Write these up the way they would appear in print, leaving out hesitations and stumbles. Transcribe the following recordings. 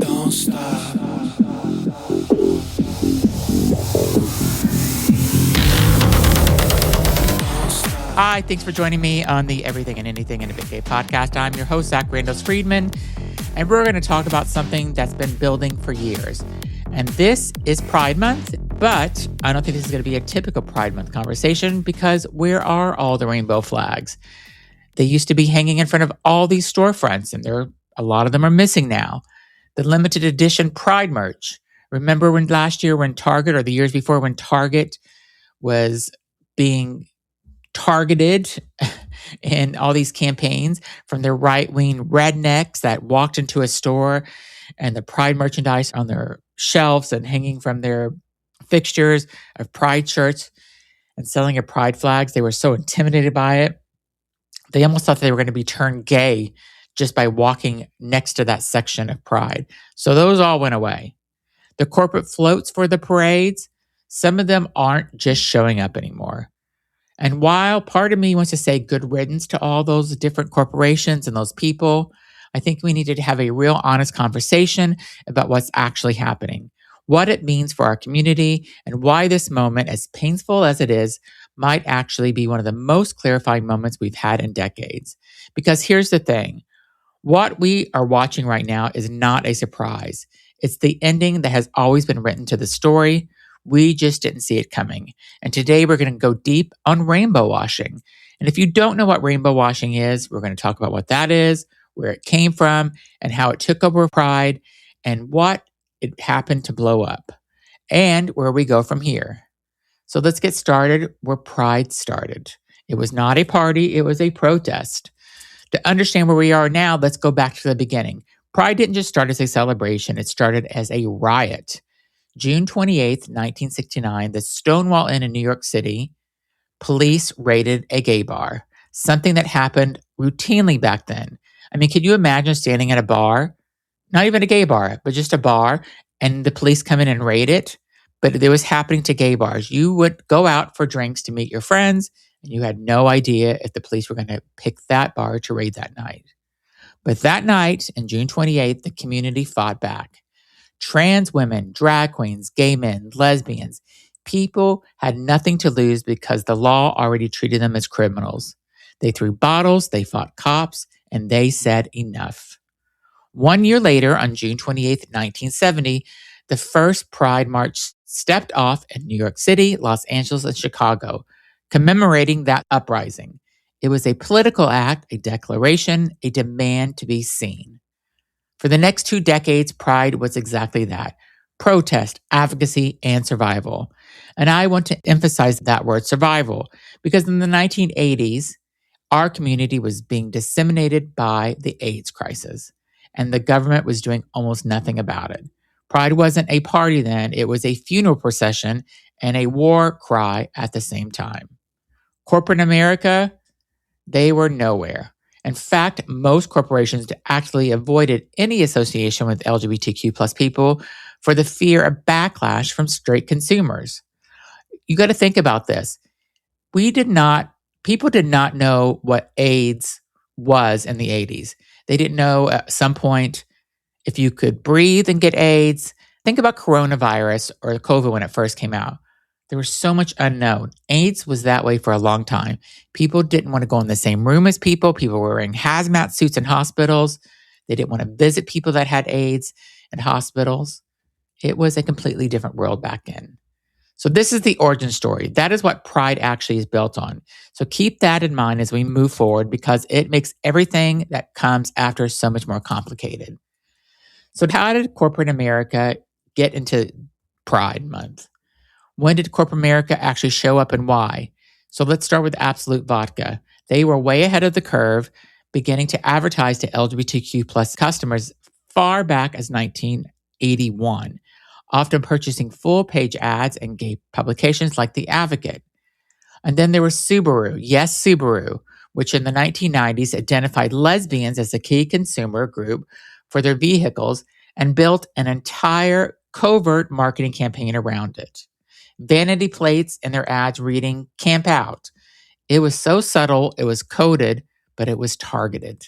Don't stop. Hi, thanks for joining me on the Everything and Anything in a.k.a. podcast. I'm your host, Zach Randall-Friedman, and we're going to talk about something that's been building for years. And this is Pride Month, but I don't think this is going to be a typical Pride Month conversation because where are all the rainbow flags? They used to be hanging in front of all these storefronts, and a lot of them are missing now. The limited edition Pride merch. Remember when last year when Target, or the years before when Target was being targeted in all these campaigns from the right-wing rednecks that walked into a store and the Pride merchandise on their shelves and hanging from their fixtures of Pride shirts and selling of Pride flags. They were so intimidated by it. They almost thought they were going to be turned gay just by walking next to that section of Pride. So those all went away. The corporate floats for the parades, some of them aren't just showing up anymore. And while part of me wants to say good riddance to all those different corporations and those people, I think we needed to have a real honest conversation about what's actually happening, what it means for our community, and why this moment, as painful as it is, might actually be one of the most clarifying moments we've had in decades. Because here's the thing, what we are watching right now is not a surprise. It's the ending that has always been written to the story. We just didn't see it coming. And today we're going to go deep on rainbow washing. And if you don't know what rainbow washing is, we're going to talk about what that is, where it came from, and how it took over Pride, and what it happened to blow up, and where we go from here. So let's get started where Pride started. It was not a party, it was a protest. To understand where we are now, let's go back to the beginning. Pride didn't just start as a celebration, it started as a riot. June 28th, 1969, the Stonewall Inn in New York City, police raided a gay bar, something that happened routinely back then. I mean, can you imagine standing at a bar, not even a gay bar, but just a bar, and the police come in and raid it? But it was happening to gay bars. You would go out for drinks to meet your friends, and you had no idea if the police were going to pick that bar to raid that night. But that night, on June 28th, the community fought back. Trans women, drag queens, gay men, lesbians, people had nothing to lose because the law already treated them as criminals. They threw bottles, they fought cops, and they said enough. 1 year later, on June 28th, 1970, the first Pride March stepped off in New York City, Los Angeles, and Chicago, commemorating that uprising. It was a political act, a declaration, a demand to be seen. For the next 2 decades, Pride was exactly that, protest, advocacy, and survival. And I want to emphasize that word survival because in the 1980s, our community was being disseminated by the AIDS crisis, and the government was doing almost nothing about it. Pride wasn't a party then, it was a funeral procession and a war cry at the same time. Corporate America, they were nowhere. In fact, most corporations actually avoided any association with LGBTQ plus people for the fear of backlash from straight consumers. You got to think about this. People did not know what AIDS was in the 80s. They didn't know at some point if you could breathe and get AIDS. Think about coronavirus or COVID when it first came out. There was so much unknown. AIDS was that way for a long time. People didn't want to go in the same room as people. People were wearing hazmat suits in hospitals. They didn't want to visit people that had AIDS in hospitals. It was a completely different world back then. So this is the origin story. That is what Pride actually is built on. So keep that in mind as we move forward because it makes everything that comes after so much more complicated. So how did corporate America get into Pride Month? When did corporate America actually show up and why? So let's start with Absolute Vodka. They were way ahead of the curve, beginning to advertise to LGBTQ plus customers far back as 1981, often purchasing full-page ads in gay publications like The Advocate. And then there was Subaru, yes, Subaru, which in the 1990s identified lesbians as a key consumer group for their vehicles and built an entire covert marketing campaign around it. Vanity plates in their ads reading, "Camp Out." It was so subtle, it was coded, but it was targeted.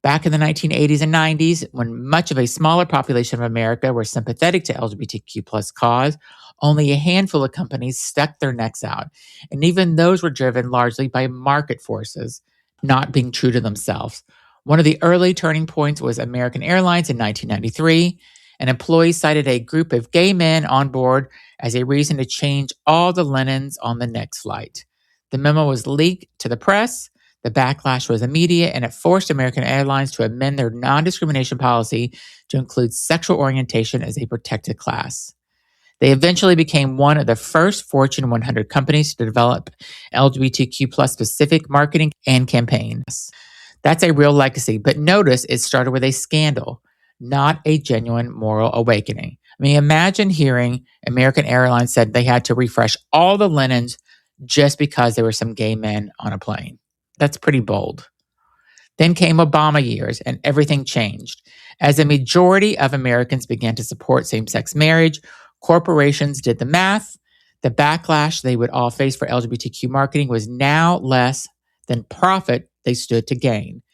Back in the 1980s and 90s, when much of a smaller population of America were sympathetic to LGBTQ plus cause, only a handful of companies stuck their necks out. And even those were driven largely by market forces, not being true to themselves. One of the early turning points was American Airlines in 1993. An employee cited a group of gay men on board as a reason to change all the linens on the next flight. The memo was leaked to the press. The backlash was immediate, and it forced American Airlines to amend their non-discrimination policy to include sexual orientation as a protected class. They eventually became one of the first Fortune 100 companies to develop LGBTQ plus specific marketing and campaigns. That's a real legacy, but notice it started with a scandal, not a genuine moral awakening. I mean, imagine hearing American Airlines said they had to refresh all the linens just because there were some gay men on a plane. That's pretty bold. Then came Obama years, and everything changed. As a majority of Americans began to support same-sex marriage, corporations did the math. The backlash they would all face for LGBTQ marketing was now less than profit they stood to gain.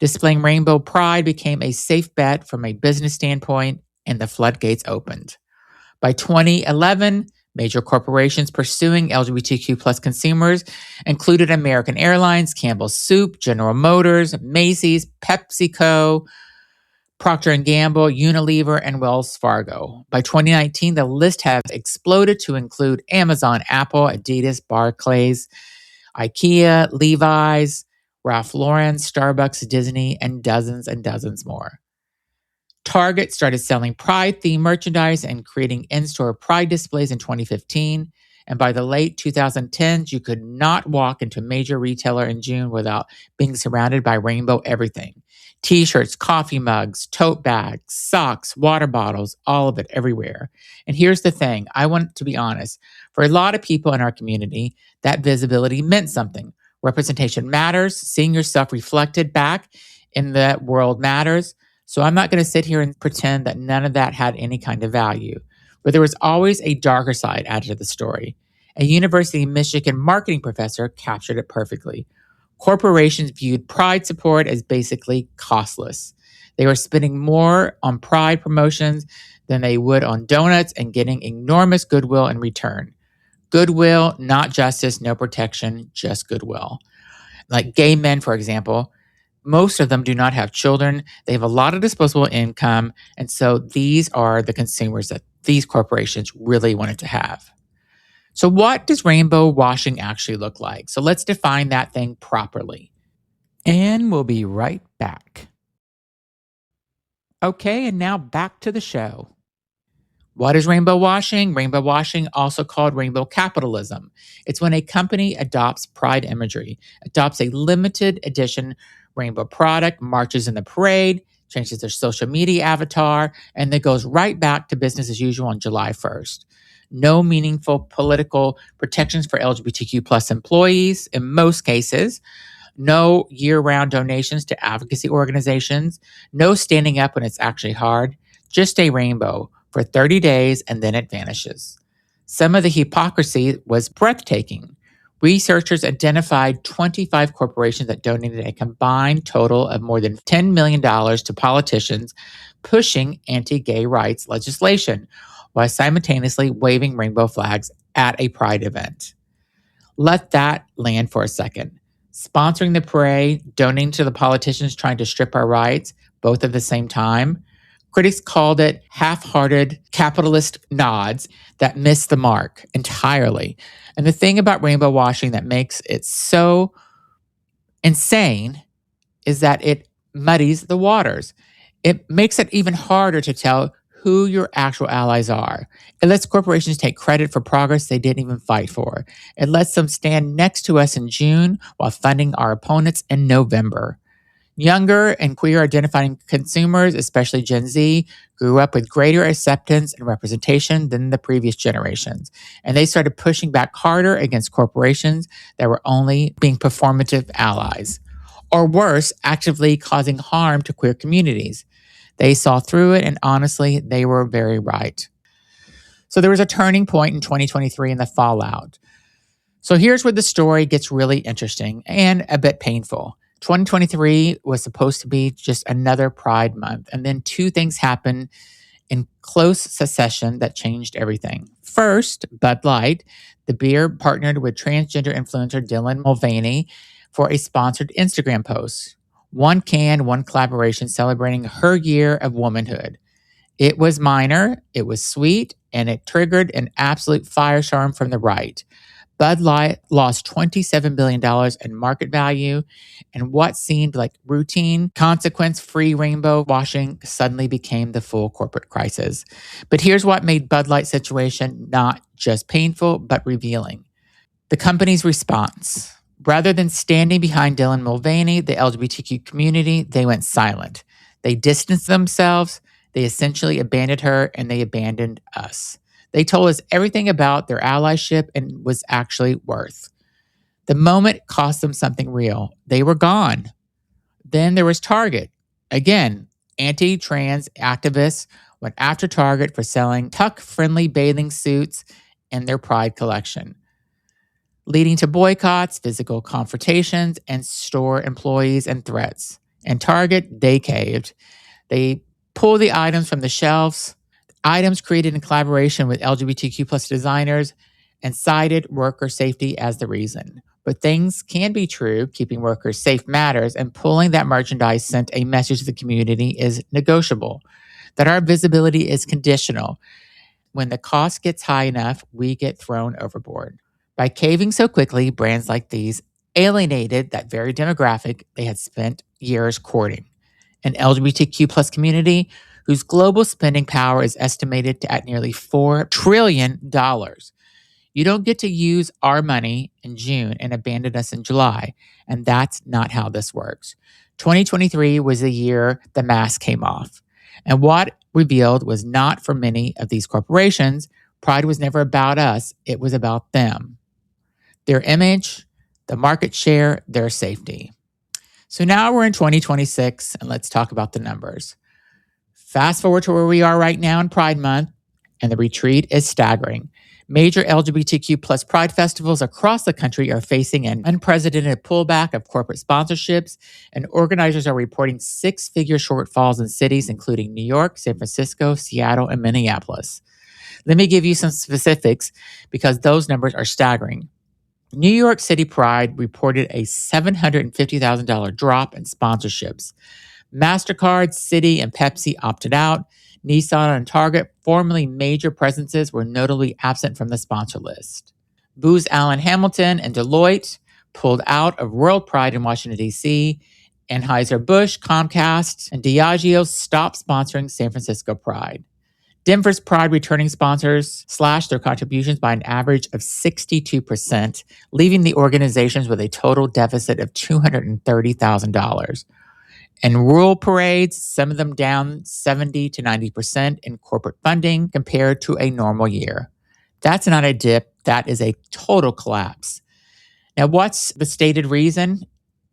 Displaying rainbow pride became a safe bet from a business standpoint, and the floodgates opened. By 2011, major corporations pursuing LGBTQ plus consumers included American Airlines, Campbell's Soup, General Motors, Macy's, PepsiCo, Procter & Gamble, Unilever, and Wells Fargo. By 2019, the list has exploded to include Amazon, Apple, Adidas, Barclays, IKEA, Levi's, Ralph Lauren, Starbucks, Disney, and dozens more. Target started selling Pride-themed merchandise and creating in-store Pride displays in 2015. And by the late 2010s, you could not walk into a major retailer in June without being surrounded by rainbow everything. T-shirts, coffee mugs, tote bags, socks, water bottles, all of it everywhere. And here's the thing, I want to be honest. For a lot of people in our community, that visibility meant something. Representation matters. Seeing yourself reflected back in the world matters. So I'm not going to sit here and pretend that none of that had any kind of value. But there was always a darker side added to the story. A University of Michigan marketing professor captured it perfectly. Corporations viewed Pride support as basically costless. They were spending more on Pride promotions than they would on donuts and getting enormous goodwill in return. Goodwill, not justice, no protection, just goodwill. Like gay men, for example, most of them do not have children. They have a lot of disposable income. And so these are the consumers that these corporations really wanted to have. So what does rainbow washing actually look like? So let's define that thing properly. And we'll be right back. Okay, and now back to the show. What is rainbow washing? Rainbow washing, also called rainbow capitalism. It's when a company adopts pride imagery, adopts a limited edition rainbow product, marches in the parade, changes their social media avatar, and then goes right back to business as usual on July 1st. No meaningful political protections for LGBTQ plus employees in most cases. No year-round donations to advocacy organizations. No standing up when it's actually hard. Just a rainbow for 30 days and then it vanishes. Some of the hypocrisy was breathtaking. Researchers identified 25 corporations that donated a combined total of more than $10 million to politicians pushing anti-gay rights legislation while simultaneously waving rainbow flags at a pride event. Let that land for a second. Sponsoring the parade, donating to the politicians trying to strip our rights, both at the same time. Critics called it half-hearted capitalist nods that missed the mark entirely. And the thing about rainbow washing that makes it so insane is that it muddies the waters. It makes it even harder to tell who your actual allies are. It lets corporations take credit for progress they didn't even fight for. It lets them stand next to us in June while funding our opponents in November. Younger and queer identifying consumers, especially Gen Z, grew up with greater acceptance and representation than the previous generations. And they started pushing back harder against corporations that were only being performative allies. Or worse, actively causing harm to queer communities. They saw through it, and honestly, they were very right. So there was a turning point in 2023 in the fallout. So here's where the story gets really interesting and a bit painful. 2023 was supposed to be just another Pride month. And then two things happened in close succession that changed everything. First, Bud Light, the beer, partnered with transgender influencer Dylan Mulvaney for a sponsored Instagram post. One can, one collaboration celebrating her year of womanhood. It was minor, it was sweet, and it triggered an absolute firestorm from the right. Bud Light lost $27 billion in market value, and what seemed like routine, consequence free rainbow washing suddenly became the full corporate crisis. But here's what made Bud Light's situation not just painful, but revealing. The company's response. Rather than standing behind Dylan Mulvaney, the LGBTQ community, they went silent. They distanced themselves, they essentially abandoned her, and they abandoned us. They told us everything about their allyship and was actually worth. The moment cost them something real. They were gone. Then there was Target. Again, anti-trans activists went after Target for selling tuck-friendly bathing suits in their Pride collection, leading to boycotts, physical confrontations, and store employees and threats. And Target, they caved. They pulled the items from the shelves, items created in collaboration with LGBTQ plus designers, and cited worker safety as the reason. But things can be true, keeping workers safe matters, and pulling that merchandise sent a message to the community is negotiable, that our visibility is conditional. When the cost gets high enough, we get thrown overboard. By caving so quickly, brands like these alienated that very demographic they had spent years courting, an LGBTQ plus community whose global spending power is estimated at nearly $4 trillion. You don't get to use our money in June and abandon us in July, and that's not how this works. 2023 was the year the mask came off, and what revealed was not for many of these corporations. Pride was never about us, it was about them. Their image, the market share, their safety. So now we're in 2026, and let's talk about the numbers. Fast forward to where we are right now in Pride Month, and the retreat is staggering. Major LGBTQ plus Pride festivals across the country are facing an unprecedented pullback of corporate sponsorships, and organizers are reporting six-figure shortfalls in cities including New York, San Francisco, Seattle, and Minneapolis. Let me give you some specifics because those numbers are staggering. New York City Pride reported a $750,000 drop in sponsorships. MasterCard, Citi, and Pepsi opted out. Nissan and Target, formerly major presences, were notably absent from the sponsor list. Booz Allen Hamilton and Deloitte pulled out of World Pride in Washington, D.C. Anheuser-Busch, Comcast, and Diageo stopped sponsoring San Francisco Pride. Denver's Pride returning sponsors slashed their contributions by an average of 62%, leaving the organizations with a total deficit of $230,000. And rural parades, some of them down 70 to 90% in corporate funding compared to a normal year. That's not a dip, that is a total collapse. Now, what's the stated reason?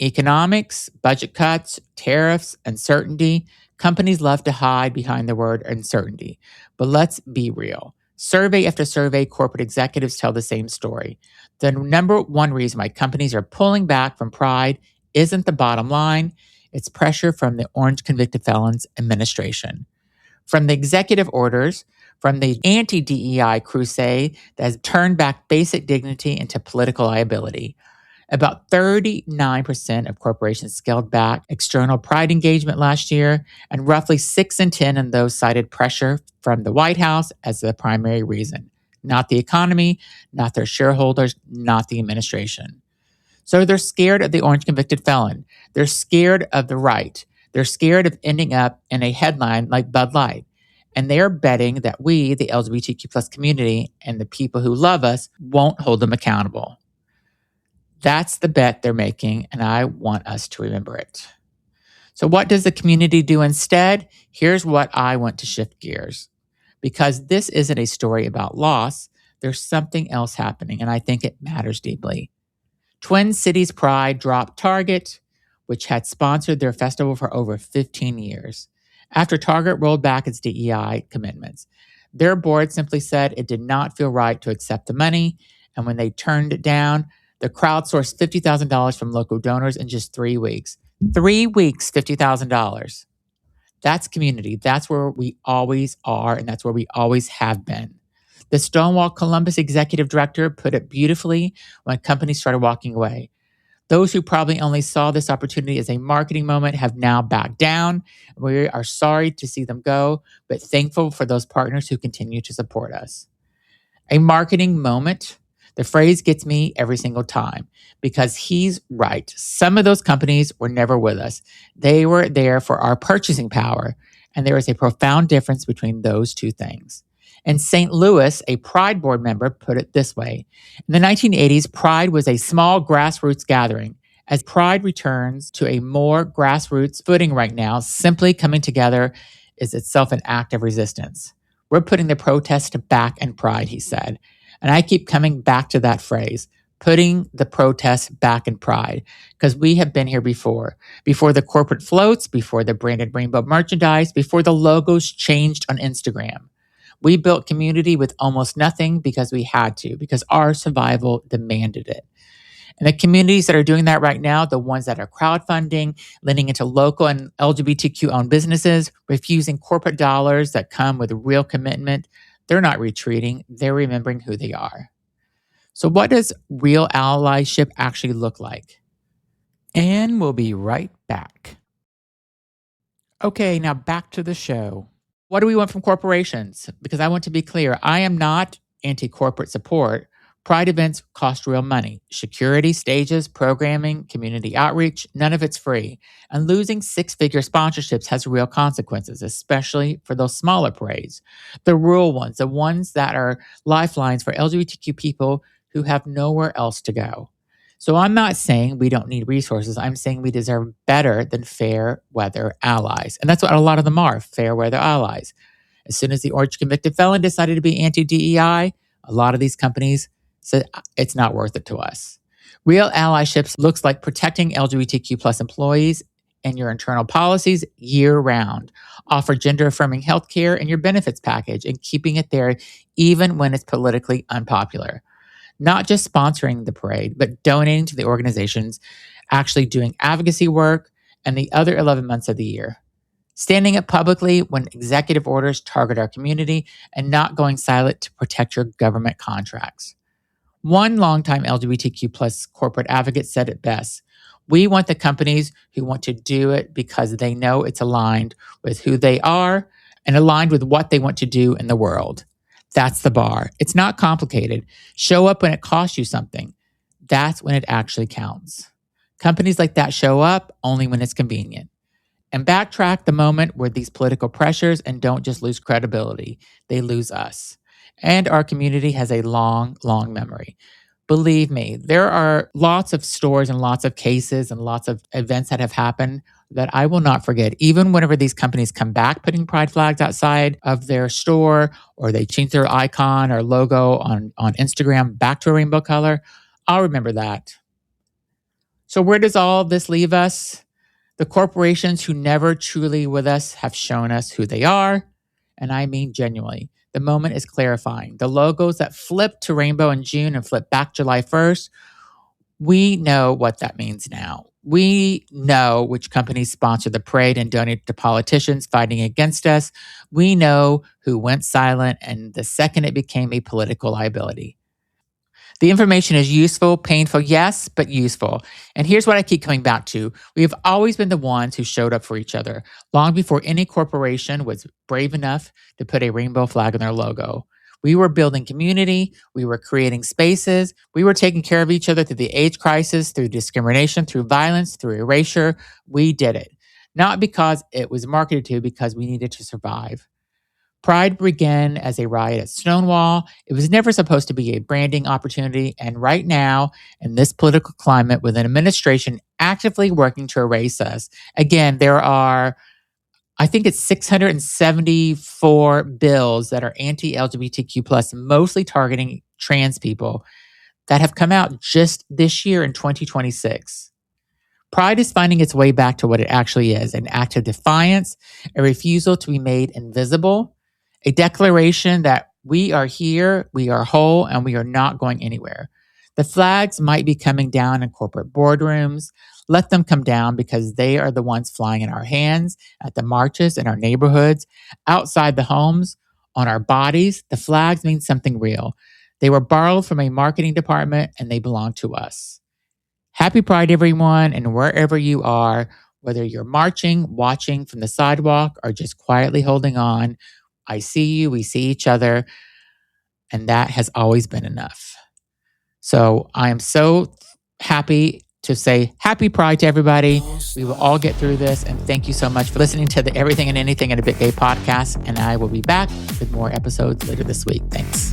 Economics, budget cuts, tariffs, uncertainty. Companies love to hide behind the word uncertainty. But let's be real. Survey after survey, corporate executives tell the same story. The number one reason why companies are pulling back from Pride isn't the bottom line. It's pressure from the Orange Convicted Felons administration. From the executive orders, from the anti-DEI crusade that has turned back basic dignity into political liability. About 39% of corporations scaled back external Pride engagement last year, and roughly 6 in 10 of those cited pressure from the White House as the primary reason. Not the economy, not their shareholders, not the administration. So they're scared of the Orange Convicted Felon. They're scared of the right. They're scared of ending up in a headline like Bud Light. And they're betting that we, the LGBTQ plus community, and the people who love us won't hold them accountable. That's the bet they're making, and I want us to remember it. So what does the community do instead? Here's what I want to shift gears. Because this isn't a story about loss, there's something else happening, and I think it matters deeply. Twin Cities Pride dropped Target, which had sponsored their festival for over 15 years, after Target rolled back its DEI commitments. Their board simply said it did not feel right to accept the money, and when they turned it down, The crowdsourced $50,000 from local donors in just 3 weeks. 3 weeks, $50,000. That's community. That's where we always are, and that's where we always have been. The Stonewall Columbus executive director put it beautifully when companies started walking away. Those who probably only saw this opportunity as a marketing moment have now backed down. We are sorry to see them go, but thankful for those partners who continue to support us. A marketing moment. The phrase gets me every single time because he's right. Some of those companies were never with us. They were there for our purchasing power. And there is a profound difference between those two things. In St. Louis, a Pride board member put it this way. In the 1980s, Pride was a small grassroots gathering. As Pride returns to a more grassroots footing right now, simply coming together is itself an act of resistance. We're putting the protest back in Pride, he said. And I keep coming back to that phrase, putting the protest back in Pride, because we have been here before the corporate floats, before the branded rainbow merchandise, before the logos changed on Instagram. We built community with almost nothing because we had to, because our survival demanded it. And the communities that are doing that right now, the ones that are crowdfunding, lending into local and LGBTQ-owned businesses, refusing corporate dollars that come with real commitment, they're not retreating. They're remembering who they are. So what does real allyship actually look like? And we'll be right back. Okay, now back to the show. What do we want from corporations? Because I want to be clear, I am not anti-corporate support. Pride events cost real money. Security, stages, programming, community outreach, none of it's free. And losing six-figure sponsorships has real consequences, especially for those smaller parades. The rural ones, the ones that are lifelines for LGBTQ people who have nowhere else to go. So I'm not saying we don't need resources. I'm saying we deserve better than fair weather allies. And that's what a lot of them are, fair weather allies. As soon as the orange convicted felon decided to be anti-DEI, a lot of these companies said it's not worth it to us. Real allyships looks like protecting LGBTQ plus employees and your internal policies year round. Offer gender affirming healthcare in your benefits package and keeping it there even when it's politically unpopular. Not just sponsoring the parade, but donating to the organizations actually doing advocacy work and the other 11 months of the year. Standing up publicly when executive orders target our community and not going silent to protect your government contracts. One longtime LGBTQ plus corporate advocate said it best. We want the companies who want to do it because they know it's aligned with who they are and aligned with what they want to do in the world. That's the bar. It's not complicated. Show up when it costs you something. That's when it actually counts. Companies like that show up only when it's convenient. And backtrack the moment where these political pressures and don't just lose credibility. They lose us. And our community has a long, long memory. Believe me, there are lots of stories and lots of cases and lots of events that have happened that I will not forget. Even whenever these companies come back putting pride flags outside of their store, or they change their icon or logo on Instagram back to a rainbow color, I'll remember that. So where does all this leave us? The corporations who never truly with us have shown us who they are. And I mean genuinely. The moment is clarifying. The logos that flip to rainbow in June and flip back July 1st, we know what that means now. We know which companies sponsor the parade and donate to politicians fighting against us. We know who went silent, and the second it became a political liability. The information is useful, painful, yes, but useful. And here's what I keep coming back to. We have always been the ones who showed up for each other, long before any corporation was brave enough to put a rainbow flag on their logo. We were building community. We were creating spaces. We were taking care of each other through the AIDS crisis, through discrimination, through violence, through erasure. We did it. Not because it was marketed to, because we needed to survive. Pride began as a riot at Stonewall. It was never supposed to be a branding opportunity. And right now, in this political climate, with an administration actively working to erase us, again, there are, I think it's 674 bills that are anti-LGBTQ plus, mostly targeting trans people, that have come out just this year in 2026. Pride is finding its way back to what it actually is, an act of defiance, a refusal to be made invisible, a declaration that we are here, we are whole, and we are not going anywhere. The flags might be coming down in corporate boardrooms. Let them come down because they are the ones flying in our hands, at the marches, in our neighborhoods, outside the homes, on our bodies. The flags mean something real. They were borrowed from a marketing department and they belong to us. Happy Pride, everyone, and wherever you are, whether you're marching, watching from the sidewalk, or just quietly holding on, I see you, we see each other, and that has always been enough. So I am so happy to say happy Pride to everybody. We will all get through this. And thank you so much for listening to the Everything and Anything in a Bit Gay podcast. And I will be back with more episodes later this week. Thanks.